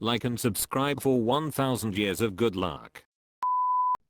like and subscribe for 1000 years of good luck.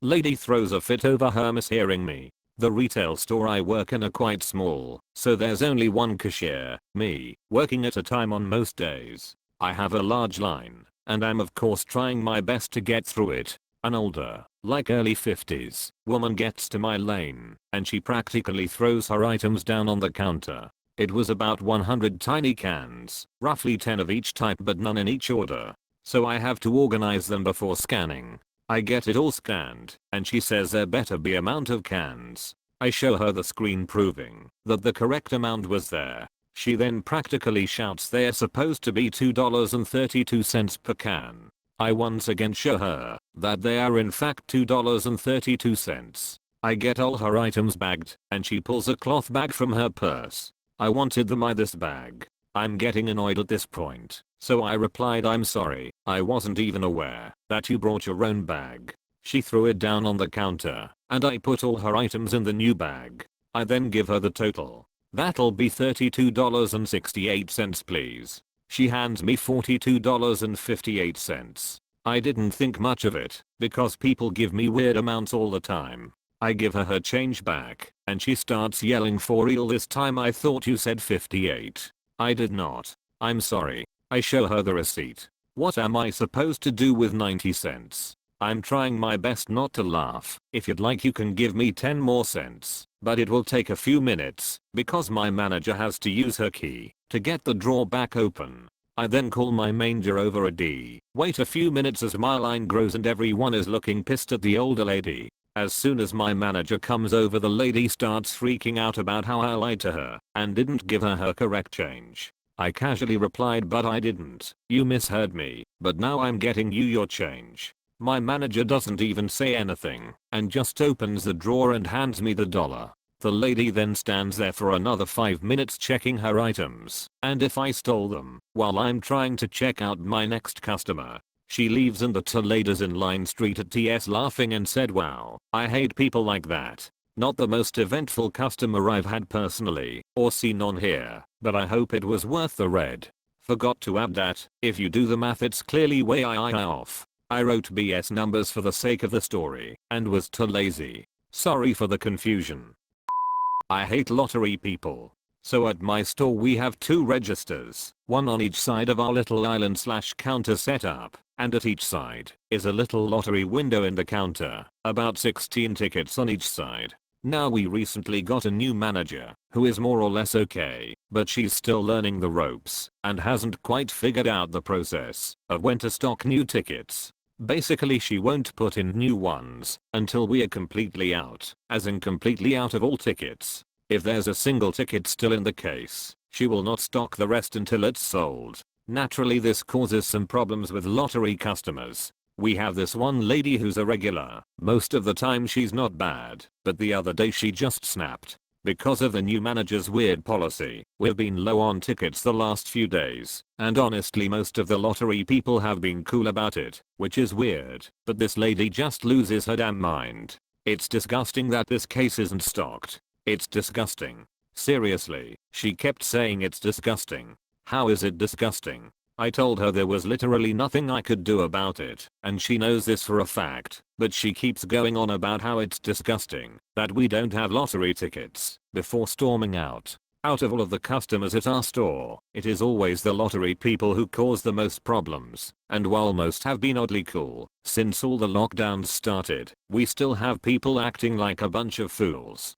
Lady throws a fit over her mishearing me. The retail store I work in are quite small, so there's only one cashier, me, working at a time on most days. I have a large line, and I'm of course trying my best to get through it. An older, like early 50s, woman gets to my lane, and she practically throws her items down on the counter. It was about 100 tiny cans, roughly 10 of each type but none in each order. So I have to organize them before scanning. I get it all scanned, and she says there better be amount of cans. I show her the screen proving that the correct amount was there. She then practically shouts they're supposed to be $2.32 per can. I once again show her that they are in fact $2.32. I get all her items bagged, and she pulls a cloth bag from her purse. I wanted them in this bag. I'm getting annoyed at this point, so I replied I'm sorry, I wasn't even aware that you brought your own bag. She threw it down on the counter, and I put all her items in the new bag. I then give her the total. That'll be $32.68 please. She hands me $42.58. I didn't think much of it, because people give me weird amounts all the time. I give her change back, and she starts yelling for real this time I thought you said 58. I did not. I'm sorry. I show her the receipt. What am I supposed to do with 90 cents? I'm trying my best not to laugh. If you'd like you can give me 10 more cents, but it will take a few minutes because my manager has to use her key to get the drawer back open. I then call my manager over a D. Wait a few minutes as my line grows and everyone is looking pissed at the older lady. As soon as my manager comes over the lady starts freaking out about how I lied to her and didn't give her correct change. I casually replied but I didn't. You misheard me, but now I'm getting you your change. My manager doesn't even say anything and just opens the drawer and hands me the dollar. The lady then stands there for another 5 minutes checking her items and if I stole them while I'm trying to check out my next customer. She leaves and the two ladies in line street at TS laughing and said wow, I hate people like that. Not the most eventful customer I've had personally or seen on here, but I hope it was worth the read. Forgot to add that, if you do the math it's clearly way off. I wrote BS numbers for the sake of the story and was too lazy. Sorry for the confusion. I hate lottery people. So at my store we have 2 registers, one on each side of our little island / counter setup, and at each side is a little lottery window in the counter, about 16 tickets on each side. Now we recently got a new manager who is more or less okay, but she's still learning the ropes and hasn't quite figured out the process of when to stock new tickets. Basically she won't put in new ones until we are completely out, as in completely out of all tickets. If there's a single ticket still in the case, she will not stock the rest until it's sold. Naturally this causes some problems with lottery customers. We have this one lady who's a regular. Most of the time she's not bad, but the other day she just snapped. Because of the new manager's weird policy, we've been low on tickets the last few days, and honestly most of the lottery people have been cool about it, which is weird, but this lady just loses her damn mind. It's disgusting that this case isn't stocked. It's disgusting. Seriously, she kept saying it's disgusting. How is it disgusting? I told her there was literally nothing I could do about it, and she knows this for a fact, but she keeps going on about how it's disgusting that we don't have lottery tickets before storming out. Out of all of the customers at our store, it is always the lottery people who cause the most problems, and while most have been oddly cool since all the lockdowns started, we still have people acting like a bunch of fools.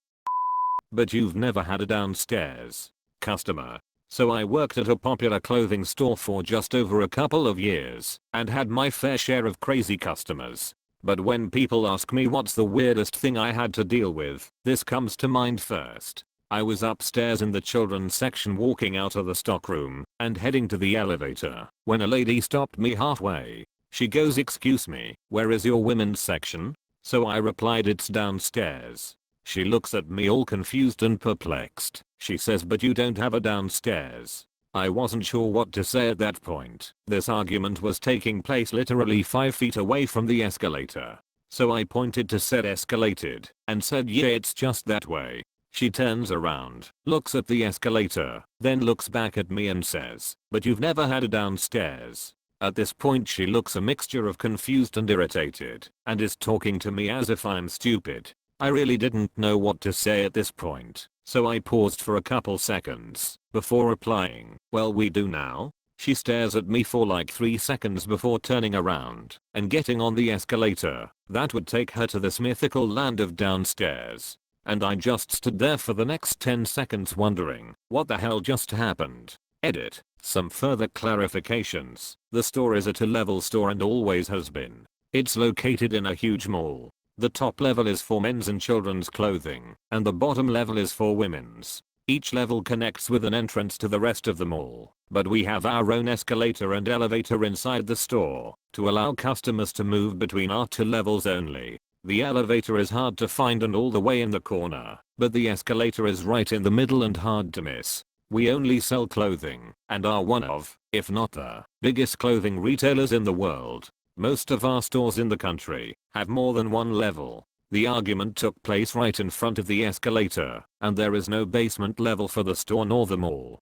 But you've never had a downstairs customer. So I worked at a popular clothing store for just over a couple of years and had my fair share of crazy customers. But when people ask me what's the weirdest thing I had to deal with, this comes to mind first. I was upstairs in the children's section walking out of the stockroom and heading to the elevator when a lady stopped me halfway. She goes, "Excuse me, where is your women's section?" So I replied, "It's downstairs." She looks at me all confused and perplexed. She says, "But you don't have a downstairs." I wasn't sure what to say at that point. This argument was taking place literally 5 feet away from the escalator. So I pointed to said escalated and said, "Yeah, it's just that way." She turns around, looks at the escalator, then looks back at me and says, "But you've never had a downstairs." At this point she looks a mixture of confused and irritated and is talking to me as if I'm stupid. I really didn't know what to say at this point, so I paused for a couple seconds before replying, "Well, we do now." She stares at me for like 3 seconds before turning around and getting on the escalator that would take her to this mythical land of downstairs. And I just stood there for the next 10 seconds wondering what the hell just happened. Edit. Some further clarifications. The store is a 2-level store and always has been. It's located in a huge mall. The top level is for men's and children's clothing, and the bottom level is for women's. Each level connects with an entrance to the rest of the mall, but we have our own escalator and elevator inside the store to allow customers to move between our 2 levels only. The elevator is hard to find and all the way in the corner, but the escalator is right in the middle and hard to miss. We only sell clothing and are one of, if not the, biggest clothing retailers in the world. Most of our stores in the country have more than 1 level. The argument took place right in front of the escalator, and there is no basement level for the store nor the mall.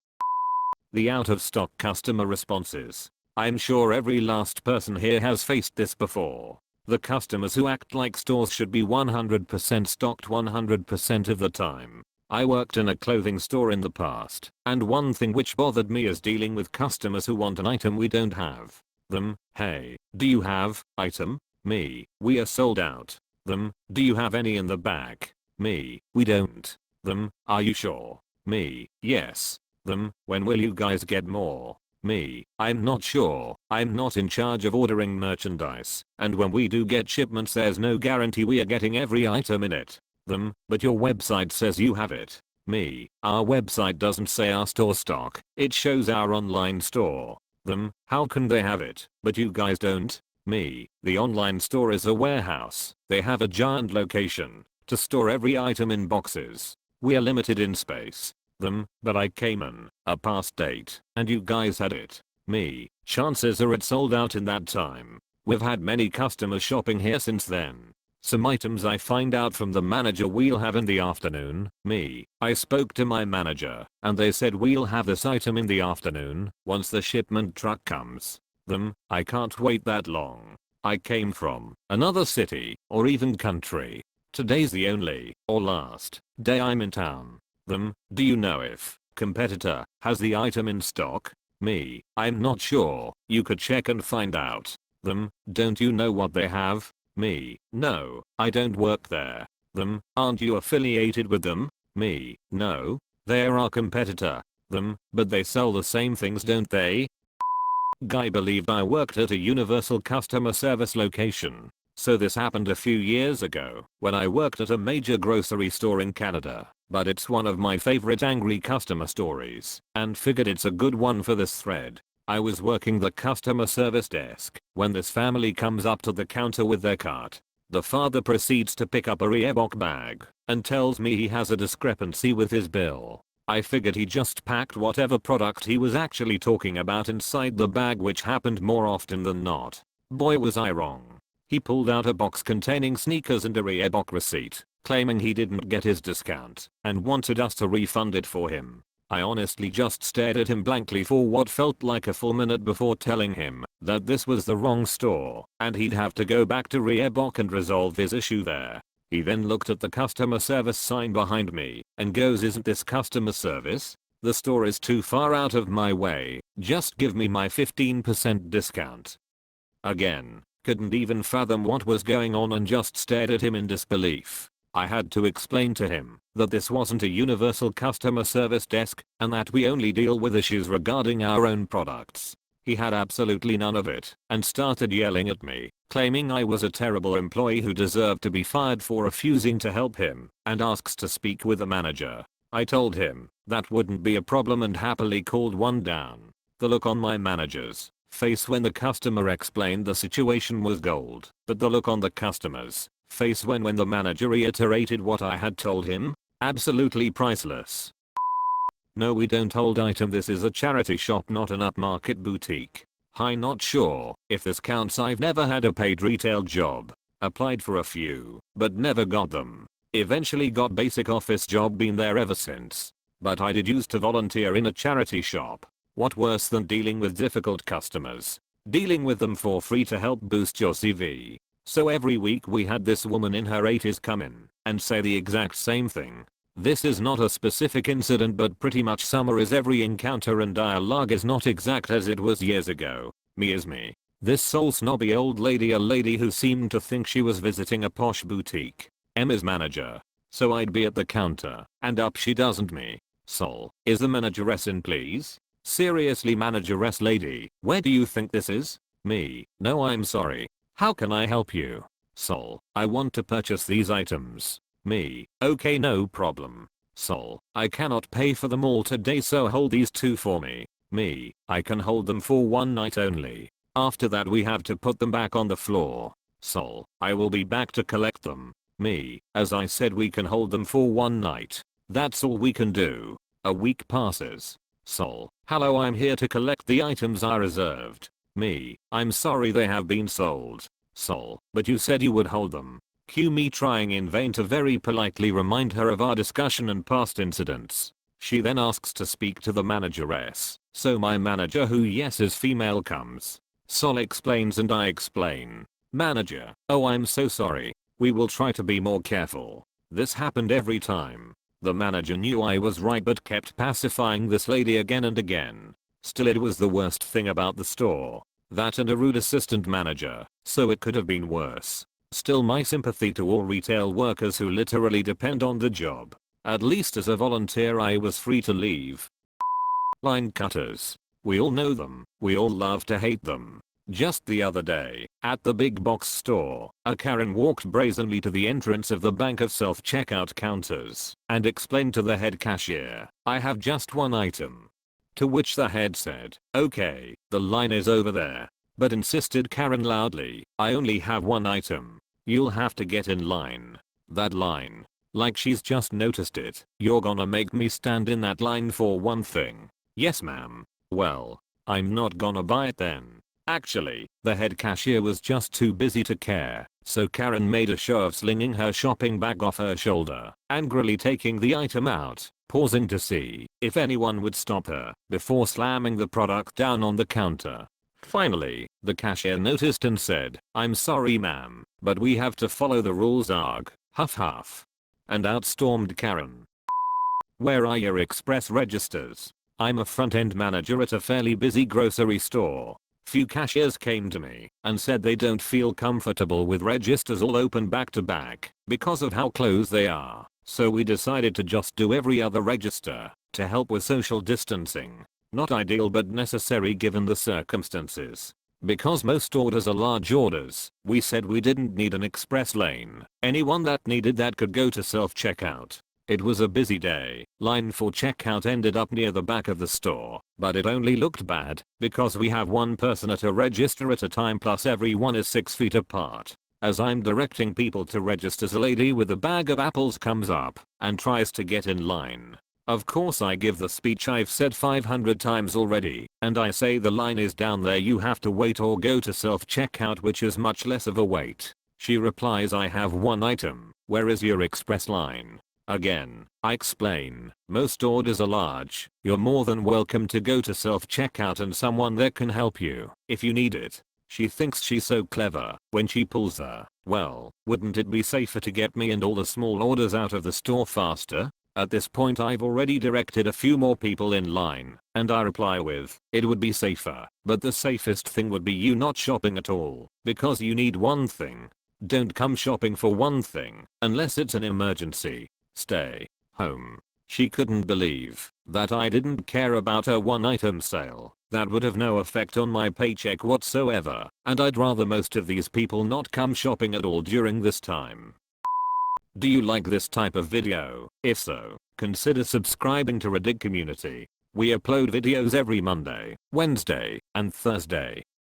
The out-of-stock customer responses. I'm sure every last person here has faced this before. The customers who act like stores should be 100% stocked 100% of the time. I worked in a clothing store in the past, and one thing which bothered me is dealing with customers who want an item we don't have. Them, "Hey, do you have item?" Me, "We are sold out." Them, "Do you have any in the back?" Me, "We don't." Them, "Are you sure?" Me, "Yes." Them, "When will you guys get more?" Me, "I'm not sure. I'm not in charge of ordering merchandise, and when we do get shipments there's no guarantee we are getting every item in it." Them, "But your website says you have it." Me, "Our website doesn't say our store stock, it shows our online store." Them, "How can they have it, but you guys don't?" Me, "The online store is a warehouse. They have a giant location to store every item in boxes. We are limited in space." Them, "But I came in a past date and you guys had it." Me, "Chances are it sold out in that time. We've had many customers shopping here since then. Some items I find out from the manager we'll have in the afternoon." Me, "I spoke to my manager and they said we'll have this item in the afternoon once the shipment truck comes." Them, "I can't wait that long. I came from another city or even country. Today's the only or last day I'm in town." Them, "Do you know if competitor has the item in stock?" Me, "I'm not sure. You could check and find out." Them, "Don't you know what they have?" Me, "No, I don't work there." Them, "Aren't you affiliated with them?" Me, "No, they're our competitor." Them, "But they sell the same things, don't they?" Guy believed I worked at a universal customer service location. So this happened a few years ago when I worked at a major grocery store in Canada, but it's one of my favorite angry customer stories and figured it's a good one for this thread. I was working the customer service desk when this family comes up to the counter with their cart. The father proceeds to pick up a Reebok bag and tells me he has a discrepancy with his bill. I figured he just packed whatever product he was actually talking about inside the bag, which happened more often than not. Boy, was I wrong. He pulled out a box containing sneakers and a Reebok receipt, claiming he didn't get his discount and wanted us to refund it for him. I honestly just stared at him blankly for what felt like a full minute before telling him that this was the wrong store and he'd have to go back to Reebok and resolve his issue there. He then looked at the customer service sign behind me and goes, "Isn't this customer service? The store is too far out of my way. Just give me my 15% discount." Again, couldn't even fathom what was going on and just stared at him in disbelief. I had to explain to him that this wasn't a universal customer service desk and that we only deal with issues regarding our own products. He had absolutely none of it and started yelling at me, claiming I was a terrible employee who deserved to be fired for refusing to help him and asks to speak with the manager. I told him that wouldn't be a problem and happily called one down. The look on my manager's face when the customer explained the situation was gold, but the look on the customer's face when the manager reiterated what I had told him, absolutely priceless. "No, we don't hold item. This is a charity shop, not an upmarket boutique." Hi, not sure if this counts. I've never had a paid retail job. Applied for a few, but never got them. Eventually got basic office job, been there ever since. But I did used to volunteer in a charity shop. What worse than dealing with difficult customers? dealing with them for free to help boost your CV. So every week we had this woman in her 80s come in and say the exact same thing. This is not a specific incident, but pretty much summarize every encounter, and dialogue is not exact as it was years ago. Me is me. This soul snobby old lady, a lady who seemed to think she was visiting a posh boutique. M is manager. So I'd be at the counter, and up she doesn't me. Sol, is the manageress in please? Seriously, manageress lady, where do you think this is? Me, no, I'm sorry. How can I help you? Sol, I want to purchase these items. Me, okay, no problem. Sol, I cannot pay for them all today, so hold these two for me. Me, I can hold them for one night only. After that we have to put them back on the floor. Sol, I will be back to collect them. Me, as I said, we can hold them for one night. That's all we can do. A week passes. Sol, hello, I'm here to collect the items I reserved. Me, I'm sorry they have been sold. Sol, but you said you would hold them. Cue me trying in vain to very politely remind her of our discussion and past incidents. She then asks to speak to the manageress. So my manager, who yes is female, comes. Sol explains and I explain. Manager, oh, I'm so sorry. We will try to be more careful. This happened every time. The manager knew I was right but kept pacifying this lady again and again. Still, it was the worst thing about the store. That and a rude assistant manager, so it could have been worse. Still, my sympathy to all retail workers who literally depend on the job. At least as a volunteer I was free to leave. Line cutters. We all know them. We all love to hate them. Just the other day, at the big box store, a Karen walked brazenly to the entrance of the bank of self-checkout counters and explained to the head cashier, I have just one item. To which the head said, okay, the line is over there. But insisted Karen loudly, I only have one item. You'll have to get in line. That line. Like she's just noticed it. You're gonna make me stand in that line for one thing. Yes ma'am. Well, I'm not gonna buy it then. Actually, the head cashier was just too busy to care, so Karen made a show of slinging her shopping bag off her shoulder, angrily taking the item out, pausing to see if anyone would stop her, before slamming the product down on the counter. Finally, the cashier noticed and said, I'm sorry ma'am, but we have to follow the rules, arg, huff huff. And out stormed Karen. Where are your express registers? I'm a front-end manager at a fairly busy grocery store. Few cashiers came to me and said they don't feel comfortable with registers all open back to back because of how close they are. So we decided to just do every other register to help with social distancing. Not ideal but necessary given the circumstances. Because most orders are large orders, we said we didn't need an express lane. Anyone that needed that could go to self-checkout. It was a busy day. Line for checkout ended up near the back of the store, but it only looked bad because we have one person at a register at a time, plus everyone is 6 feet apart. As I'm directing people to registers, a lady with a bag of apples comes up and tries to get in line. Of course I give the speech I've said 500 times already, and I say the line is down there, you have to wait or go to self-checkout, which is much less of a wait. She replies, I have one item, where is your express line? Again, I explain, most orders are large, you're more than welcome to go to self-checkout and someone there can help you if you need it. She thinks she's so clever when she pulls her, well, wouldn't it be safer to get me and all the small orders out of the store faster? At this point I've already directed a few more people in line, and I reply with, it would be safer, but the safest thing would be you not shopping at all, because you need one thing. Don't come shopping for one thing, unless it's an emergency. Stay home. She couldn't believe that I didn't care about her one item sale. That would have no effect on my paycheck whatsoever, and I'd rather most of these people not come shopping at all during this time. Do you like this type of video? If so, consider subscribing to Reddit community. We upload videos every Monday, Wednesday, and Thursday.